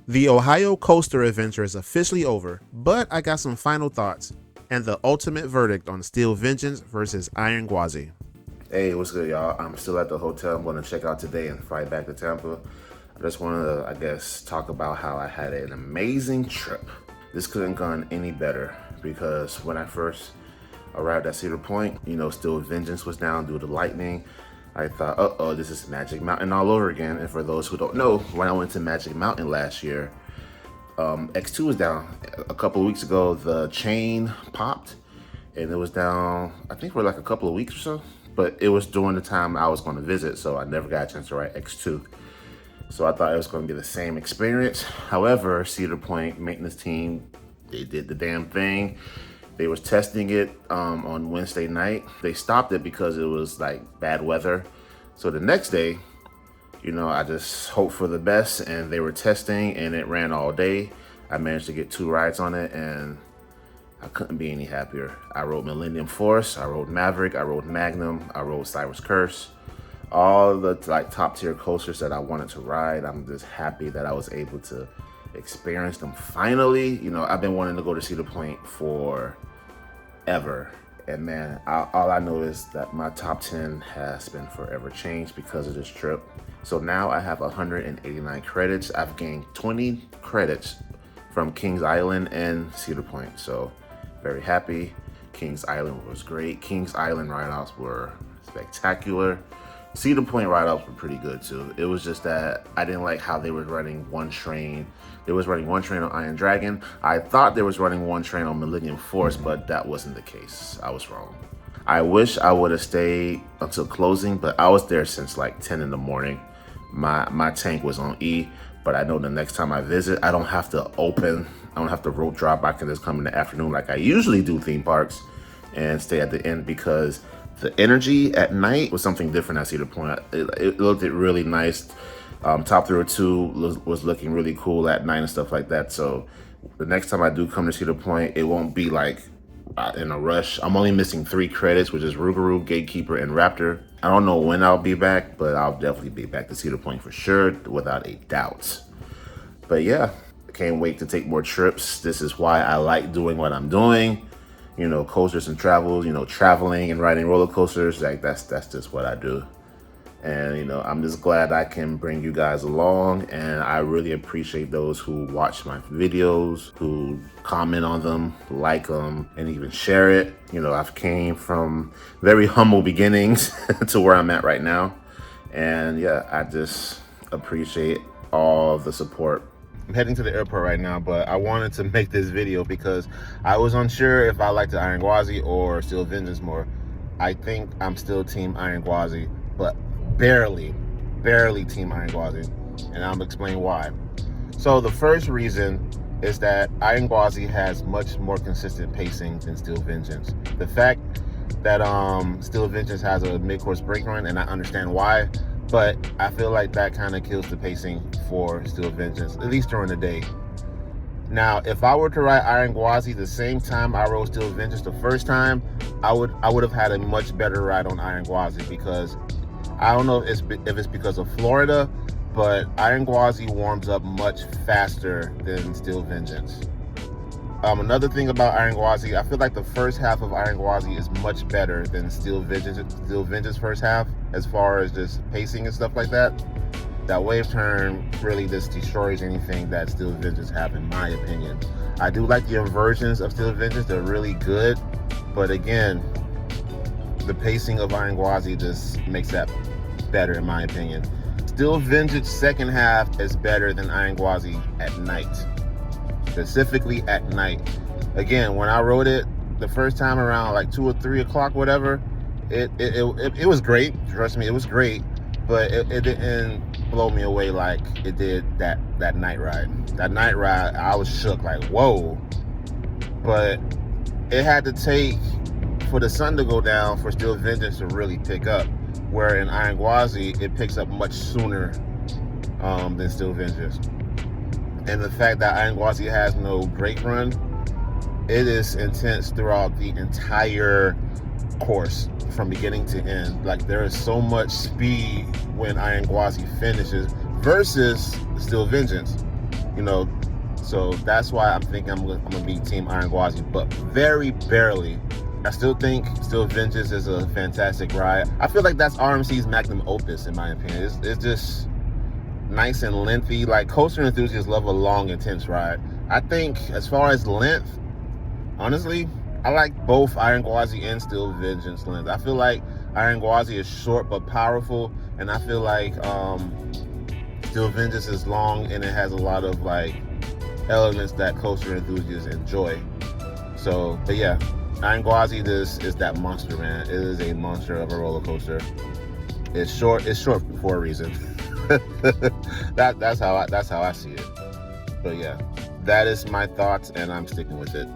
The Ohio Coaster Adventure is officially over, but I got some final thoughts and the ultimate verdict on Steel Vengeance versus Iron Gwazi. Hey, what's good, y'all? I'm still at the hotel. I'm going to check out today and fly back to Tampa. I just want to, talk about how I had an amazing trip. This couldn't have gone any better because when I first arrived at Cedar Point, Steel Vengeance was down due to lightning. I thought, uh-oh, this is Magic Mountain all over again. And for those who don't know, when I went to Magic Mountain last year, X2 was down. A couple of weeks ago, the chain popped and it was down, I think for like a couple of weeks or so. But it was during the time I was going to visit, so I never got a chance to ride X2. So I thought it was going to be the same experience. However, Cedar Point maintenance team, they did the damn thing. They was testing it on Wednesday night. They stopped it because it was like bad weather. So the next day, I just hoped for the best, and they were testing and it ran all day. I managed to get 2 rides on it and I couldn't be any happier. I rode Millennium Force, I rode Maverick, I rode Magnum, I rode Cyrus Curse. All the top tier coasters that I wanted to ride. I'm just happy that I was able to experience them finally. I've been wanting to go to Cedar Point for ever. And man, all I know is that my top 10 has been forever changed because of this trip. So now I have 189 credits. I've gained 20 credits from Kings Island and Cedar Point. So very happy. Kings Island was great. Kings Island ride-outs were spectacular. Cedar Point ride-outs were pretty good too. It was just that I didn't like how they were running one train. They was running one train on Iron Dragon. I thought they was running one train on Millennium Force, but that wasn't the case. I was wrong. I wish I would have stayed until closing, but I was there since like 10 in the morning. My tank was on E, but I know the next time I visit, I don't have to rope drop. I can just come in the afternoon like I usually do theme parks and stay at the end because the energy at night was something different at Cedar Point. It looked really nice. Top 302 was looking really cool at night and stuff like that. So the next time I do come to Cedar Point, it won't be like in a rush. I'm only missing 3 credits, which is Rougarou, Gatekeeper, and Raptor. I don't know when I'll be back, but I'll definitely be back to Cedar Point for sure, without a doubt. But yeah, I can't wait to take more trips. This is why I like doing what I'm doing. Coasters and travels, traveling and riding roller coasters, like that's just what I do. And, I'm just glad I can bring you guys along, and I really appreciate those who watch my videos, who comment on them, like them, and even share it. I've came from very humble beginnings to where I'm at right now. And yeah, I just appreciate all the support. I'm heading to the airport right now, but I wanted to make this video because I was unsure if I liked the Iron Gwazi or Steel Vengeance more. I think I'm still team Iron Gwazi, but barely team Iron Gwazi, and I'll explain why. So the first reason is that Iron Gwazi has much more consistent pacing than Steel Vengeance. The fact that Steel Vengeance has a mid-course brake run, and I understand why, but I feel like that kind of kills the pacing for Steel Vengeance, at least during the day. Now, if I were to ride Iron Gwazi the same time I rode Steel Vengeance the first time, I would have had a much better ride on Iron Gwazi, because I don't know if it's because of Florida, but Iron Gwazi warms up much faster than Steel Vengeance. Another thing about Iron Gwazi, I feel like the first half of Iron Gwazi is much better than Steel Vengeance first half, as far as just pacing and stuff like that. That wave turn really just destroys anything that Steel Vengeance have, in my opinion. I do like the inversions of Steel Vengeance, they're really good, but again, the pacing of Iron Gwazi just makes that better, in my opinion. Steel Vengeance second half is better than Iron Gwazi at night. Specifically at night. Again, when I rode it the first time around like 2 or 3 o'clock, whatever, it was great. Trust me, it was great, but it didn't blow me away like it did that night ride. That night ride, I was shook, like whoa. But it had to take for the sun to go down for Steel Vengeance to really pick up, where in Iron Gwazi it picks up much sooner than Steel Vengeance. And the fact that Iron Gwazi has no brake run, it is intense throughout the entire course from beginning to end. Like, there is so much speed when Iron Gwazi finishes versus Steel Vengeance. you know. So that's why I'm thinking I'm gonna be Team Iron Gwazi, but very barely. I still think Still Vengeance is a fantastic ride. I feel like that's RMC's magnum opus, in my opinion. It's just nice and lengthy. Like, coaster enthusiasts love a long, intense ride. I think as far as length, honestly, I like both Iron Gwazi and Still Vengeance length. I feel like Iron Gwazi is short but powerful, and I feel like Still Vengeance is long and it has a lot of like elements that coaster enthusiasts enjoy. So, but yeah, Iron Gwazi is that monster, man. It is a monster of a roller coaster. It's short for a reason. That's how I see it. But yeah, that is my thoughts, and I'm sticking with it.